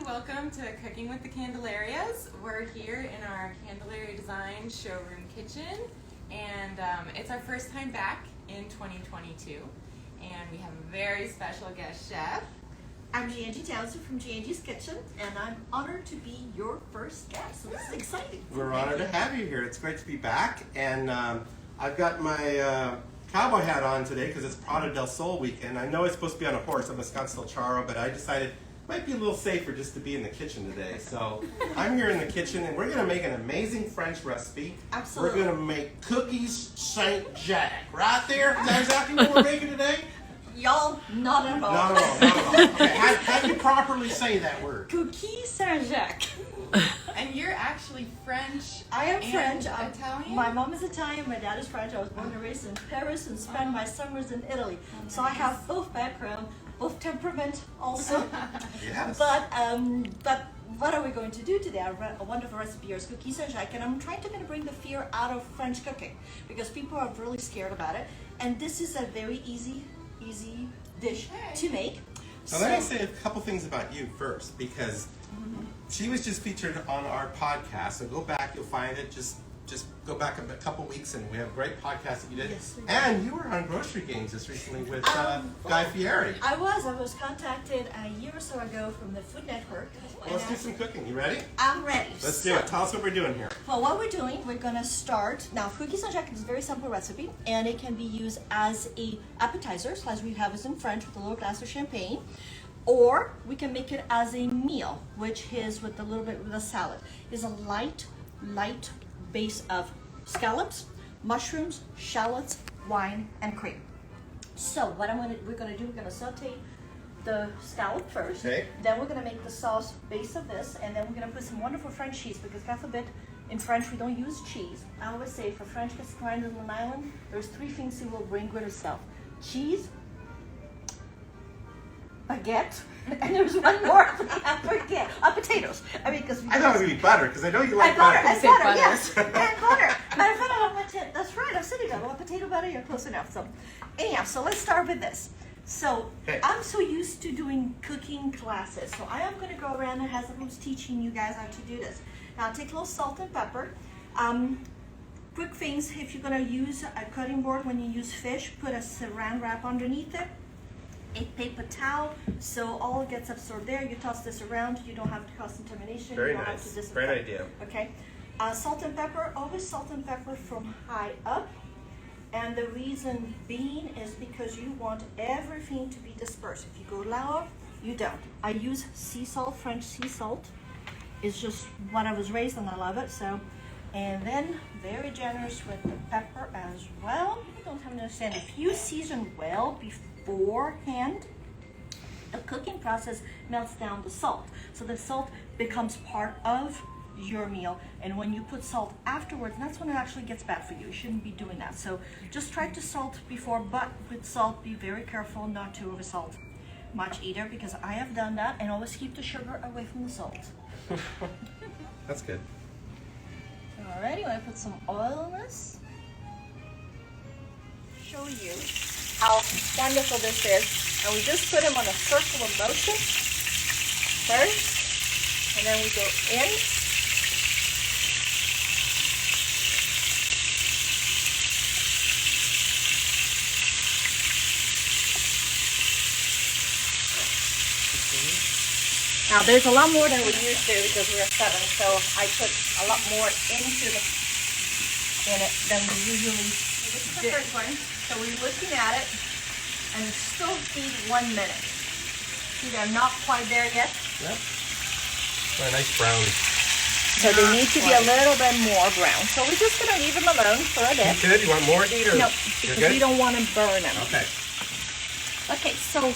welcome to Cooking with the Candelarias. We're here in our Candelaria Design showroom kitchen, and it's our first time back in 2022, and we have a very special guest chef. I'm Giangie Townsend from Giangie's Kitchen, and I'm honored to be your first guest, so this is exciting. We're honored to have you here. It's great to be back, and I've got my cowboy hat on today because it's Prado del Sol weekend. I know it's supposed to be on a horse. I'm a Scottsdale Charro, but I decided it might be a little safer just to be in the kitchen today. So I'm here in the kitchen, and we're going to make an amazing French recipe. Absolutely. We're going to make cookies Saint Jacques. Right there? Is that exactly what we're making today? Y'all, not at all. Not at all. Okay, how do you properly say that word? Cookies Saint-Jacques. And you're actually French. I am and French. Italian? My mom is Italian, my dad is French. I was born and raised in Paris and spent my summers in Italy. So I have both background, both temperament also. Yes. But what are we going to do today? A wonderful recipe here is cookies Saint-Jacques, and I'm trying to bring the fear out of French cooking because people are really scared about it. And this is a very easy dish to make. So let me say a couple things about you first, because she was just featured on our podcast. So go back, you'll find it. Just go back a couple weeks, and we have a great podcast that you did. Yes, we and you were on Grocery Games just recently with Guy Fieri. I was contacted a year or so ago from the Food Network. Well, let's do some cooking. You ready? I'm ready. Let's do it. Tell us what we're doing here. Well, what we're doing, we're gonna start now. Cookies Saint-Jacques is a very simple recipe, and it can be used as a appetizer, so as we have is in French with a little glass of champagne, or we can make it as a meal, which is with a little bit with a salad. It's a light base of scallops, mushrooms, shallots, wine, and cream. So what we're gonna saute the scallop first. Okay. Then we're gonna make the sauce base of this, and then we're gonna put some wonderful French cheese, because God forbid, in French we don't use cheese. I always say for French gets stranded on an island, there's three things you will bring with yourself: cheese, baguette, and there's one more. I forget. Potatoes. I mean, because I thought it would be butter, because I know you like butter. And butter, yes. And butter. Matter of fact, I want to, that's right, I'm sitting down. I want potato butter, you're close enough. So, anyhow, so let's start with this. So, Okay. I'm so used to doing cooking classes. So, I am going to go around and have someone who's teaching you guys how to do this. Now, take a little salt and pepper. Quick things, if you're going to use a cutting board when you use fish, put a saran wrap underneath it. A paper towel, so all gets absorbed there. You toss this around. You don't have to cause contamination. Very you don't have nice. to disinfect. Great idea. Okay. Salt and pepper. Always salt and pepper from high up. And the reason being is because you want everything to be dispersed. If you go lower, you don't. I use sea salt, French sea salt. It's just what I was raised on. I love it. So, and then very generous with the pepper as well. You don't have to understand. If you season well beforehand, the cooking process melts down the salt. So the salt becomes part of your meal, and when you put salt afterwards, that's when it actually gets bad for you. You shouldn't be doing that. So just try to salt before, but with salt, be very careful not to over salt much either, because I have done that, and always keep the sugar away from the salt. That's good. Alright, you want to put some oil in this? Show you how wonderful this is. And we just put them on a circle of motion first, and then we go in. Now there's a lot more than we used to because we're 7, so I put a lot more in it than we usually do. This is the first one. So we're looking at it, and still heat 1 minute. See, they're not quite there yet. Yep. Oh, a nice brown. So they need to be a little bit more brown. So we're just going to leave them alone for a bit. You good? You want more heat? Or No, you're because good? we don't want to burn them. Okay. Okay, so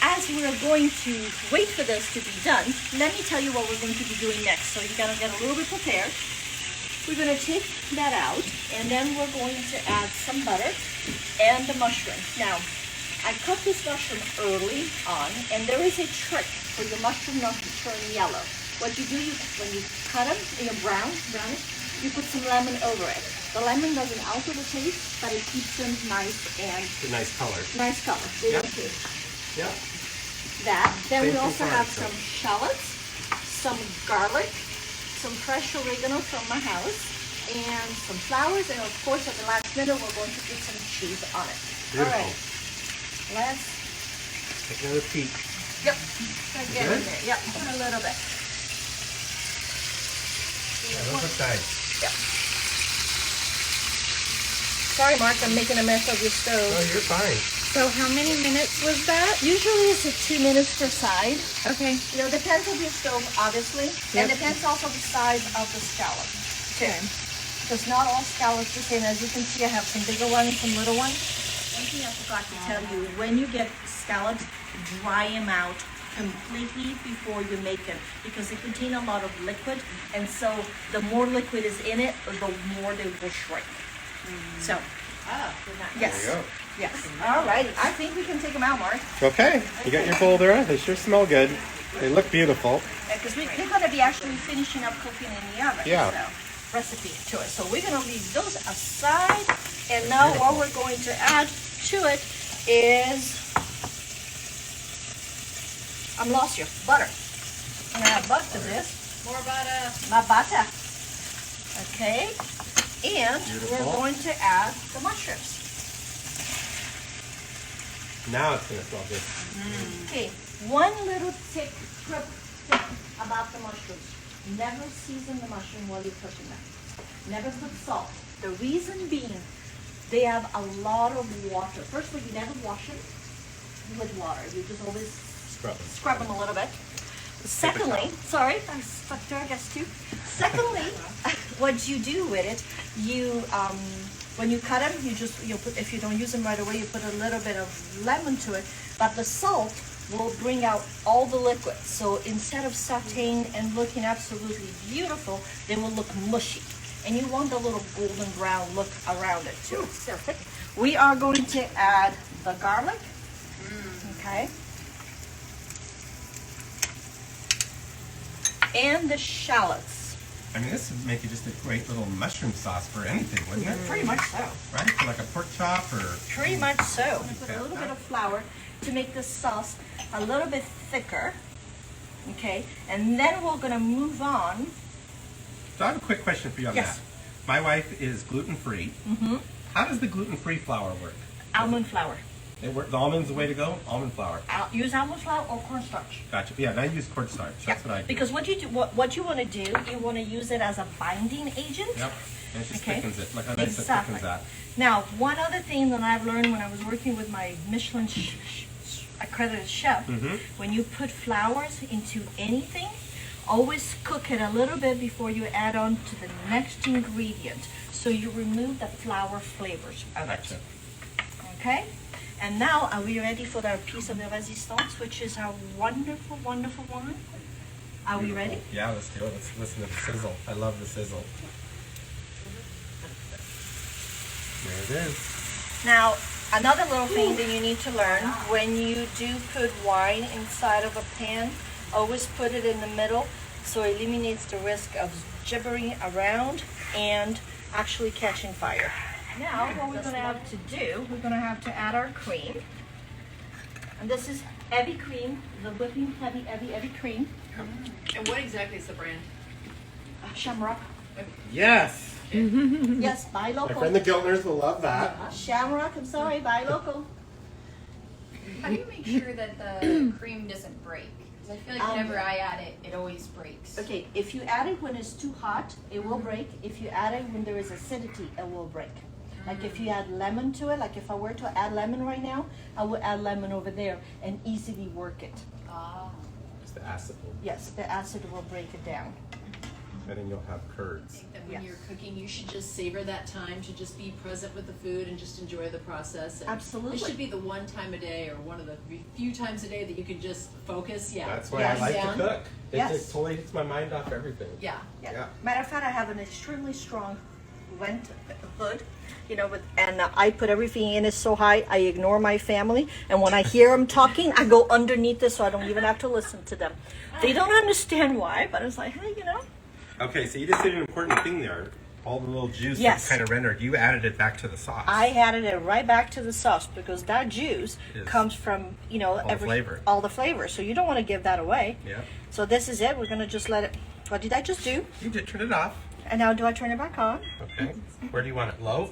as we're going to wait for this to be done, let me tell you what we're going to be doing next. So you're going to get a little bit prepared. We're going to take that out, and then we're going to add some butter and the mushroom. Now, I cut this mushroom early on, and there is a trick for the mushroom not to turn yellow. What you do, when you cut them, brownish, you put some lemon over it. The lemon doesn't alter the taste, but it keeps them nice and It's a nice color. nice color. They Yep. don't taste. Yeah. that. Then we Same also thing have for some shallots, some garlic, some fresh oregano from my house, and some flowers. And of course, at the last minute, we're going to put some cheese on it. Beautiful. All right. Let's. Take another peek. Yep. Let's get in Good? there. Yep. Put a little bit. Yeah, those look nice. Yep. Sorry, Mark. I'm making a mess of your Oh, stove. you're fine. So how many minutes was that? Usually it's 2 minutes per side. Okay. You know, depends on your stove, obviously, and Yep. depends also the size of the scallop. Okay. Because not all scallops the same. As you can see, I have some bigger ones, some little ones. One thing I forgot to tell you, when you get scallops, dry them out completely before you make them because they contain a lot of liquid, and so the more liquid is in it, the more they will shrink. So, yes, There you go. yes. All righty. I think we can take them out, Mark. Okay, you got your bowl there. They sure smell good. They look beautiful. Because we're going to be actually finishing up cooking in the oven. Yeah. So, recipe to it. So we're going to leave those aside. And now what we're going to add to it is, I'm lost here, butter. I'm going to add butter to this. More butter. My butter. Okay. And Beautiful. we're going to add the mushrooms. Now it's gonna smell good. Okay, one little tip about the mushrooms. Never season the mushroom while you're cooking them. Never put salt. The reason being, they have a lot of water. First of all, you never wash them with water. You just always Scrub them. scrub them a little bit. Secondly, sorry, I stuck there, I guess too. Secondly, what you do with it, you when you cut them, you put, if you don't use them right away, you put a little bit of lemon to it. But the salt will bring out all the liquid. So instead of sautéing and looking absolutely beautiful, they will look mushy. And you want a little golden brown look around it too. We are going to add the garlic. Okay. And the shallots. I mean, this would make it just a great little mushroom sauce for anything, wouldn't it? Pretty much so. Right? For like a pork chop or. Pretty much so. I'm gonna put a little bit of flour to make the sauce a little bit thicker. Okay, and then we're gonna move on. So I have a quick question for you on Yes. that. My wife is gluten free. Mm-hmm. How does the gluten free flour work? Almond flour. The almond's the way to go. Almond flour. Use almond flour or cornstarch. Gotcha. Yeah, and I use cornstarch. That's what I do. Because what you do, what you want to do, you want to use it as a binding agent. Yep. And it just Okay. thickens it. Like how nice Exactly. it thickens that. Now, one other thing that I've learned when I was working with my Michelin accredited chef, when you put flours into anything, always cook it a little bit before you add on to the next ingredient. So you remove the flour flavors of it. Gotcha. Okay? And now, are we ready for our piece of the resistance, which is our wonderful, wonderful wine? Are we ready? Yeah, let's do it. Let's listen to the sizzle. I love the sizzle. There it is. Now, another little thing that you need to learn, when you do put wine inside of a pan, always put it in the middle so it eliminates the risk of gibbering around and actually catching fire. Now, what we're going to have to do, we're going to have to add our cream. And this is heavy cream, the whipping heavy, heavy, heavy cream. And what exactly is the brand? Shamrock. Yes. Yes, buy My local. friend the Giltners will love that. Shamrock, I'm sorry, buy local. How do you make sure that the cream doesn't break? Because I feel like whenever I add it, it always breaks. Okay, if you add it when it's too hot, it will break. If you add it when there is acidity, it will break. Like if you add lemon to it, like if I were to add lemon right now, I would add lemon over there and easily work it. Ah. It's the acid will, Yes, the acid will break it down. and then you'll have curds. I think that when Yes. you're cooking, you should just savor that time to just be present with the food and just enjoy the process. And Absolutely. This should be the one time a day or one of the few times a day that you can just focus. Yeah. That's why Yes. I like Down. to cook. It Yes. just totally takes my mind off everything. Yeah. Yeah. Yeah. Matter of fact, I have an extremely strong vent hood, you know, and I put everything in it so high, I ignore my family. And when I hear them talking, I go underneath it so I don't even have to listen to them. They don't understand why, but it's like, hey, you know. Okay, so you just said an important thing there. all the little juice Yes. that kind of rendered, you added it back to the sauce. I added it right back to the sauce because that juice Is comes from, you know, the flavor. all the flavor. So you don't want to give that away. Yeah. So this is it. We're going to just let it. What did I just do? You did turn it off. And now do I turn it back on? Okay. Where do you want it? Low?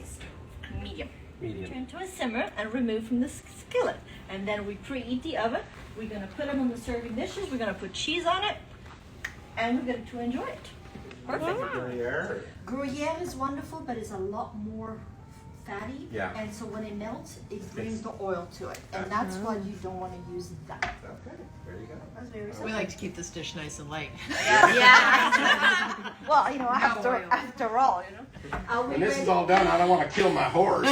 Medium. Medium. Turn to a simmer and remove from the skillet. And then we preheat the oven. We're going to put them on the serving dishes. We're going to put cheese on it. And we're going to enjoy it. Perfect. Gruyere. Gruyere is wonderful, but it's a lot more fatty. Yeah. And so when it melts, it brings the oil to it. And that's why you don't want to use that. Okay. There you go. That's very We simple. like to keep this dish nice and light. Yeah. Well, you know, No oil. after all, you know. When this is all done, I don't want to kill my horse.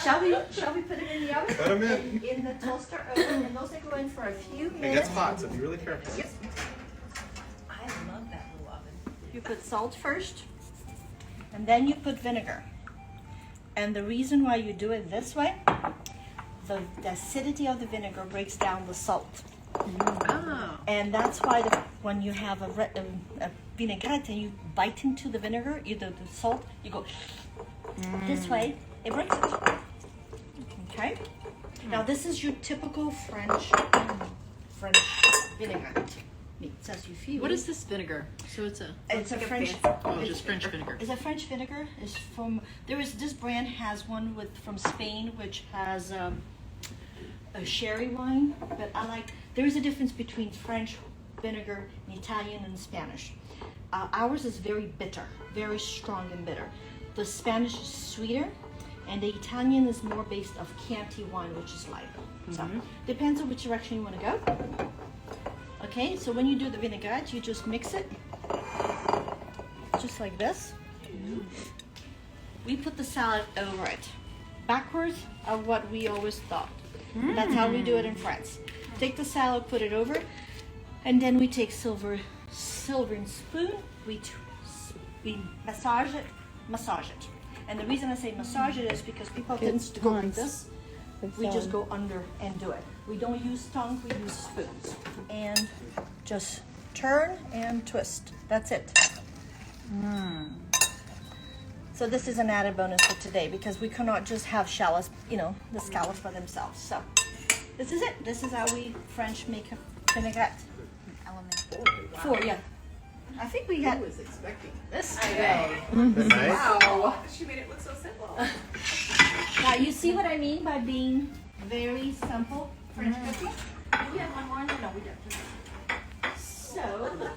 Shall we put it in the oven? Put 'em in. In the toaster oven, and those will go in for a few It minutes. gets hot, so be really careful. Yep. I love that little oven. You put salt first, and then you put vinegar. And the reason why you do it this way, the acidity of the vinegar breaks down the salt. Oh. And that's why when you have a vinaigrette and you bite into the vinegar, the salt, you go this way, it breaks it. Okay? Now this is your typical French vinaigrette. It says you feel. What is this vinegar? So it's It's a French. oh, just French vinegar. It's a French vinegar. It's from this brand has one from Spain which has a sherry wine, but there is a difference between French vinegar and Italian and Spanish. Ours is very bitter, very strong and bitter. The Spanish is sweeter, and the Italian is more based of Chianti wine, which is lighter. So depends on which direction you want to go. Okay, so when you do the vinaigrette, you just mix it, just like this. We put the salad over it, backwards of what we always thought. That's how we do it in France. Take the salad, put it over, and then we take silver and spoon. We massage it. And the reason I say massage it is because people tend to go like this. We just go under and do it. We don't use tongue, we use spoons. And just turn and twist. That's it. So this is an added bonus for today because we cannot just have shallots, the scallops by themselves. So this is it. This is how we French make a vinaigrette. Four, yeah. I think we got expecting this. Nice. Wow. She made it look so simple. Now you see what I mean by being very simple French cooking? Do we have one more? No, we don't. So,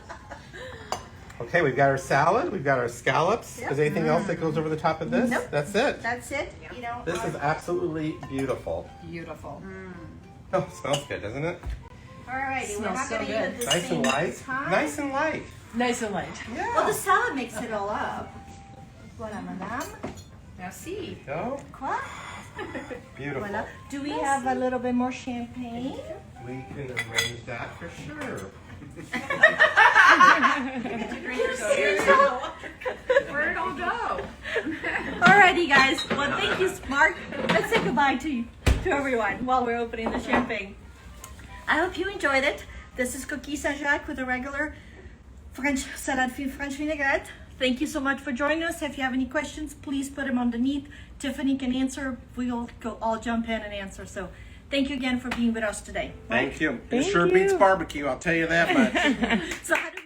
Okay, we've got our salad, we've got our scallops. Yep. Is there anything else that goes over the top of this? Nope. That's it. that's it. This is absolutely beautiful. beautiful. Oh, smells good, doesn't it? Alrighty, we're Smells not so going to eat good. it the Nice same and light. time. Nice and light. Nice and light. Yeah. Well, the salad makes it all up. Voilà, madame. Merci. Go. Quoi? Beautiful. Voilà. Do we have a little bit more champagne? We can arrange that for sure. Where'd it all go? Alrighty, guys. Well, thank you, Mark. Let's say goodbye to everyone while we're opening the champagne. I hope you enjoyed it. This is Cookie Saint-Jacques with a regular French vinaigrette. Thank you so much for joining us. If you have any questions, please put them underneath. Tiffany can answer. We'll all jump in and answer. So thank you again for being with us today. Thank you. It sure beats barbecue, I'll tell you that much. So how do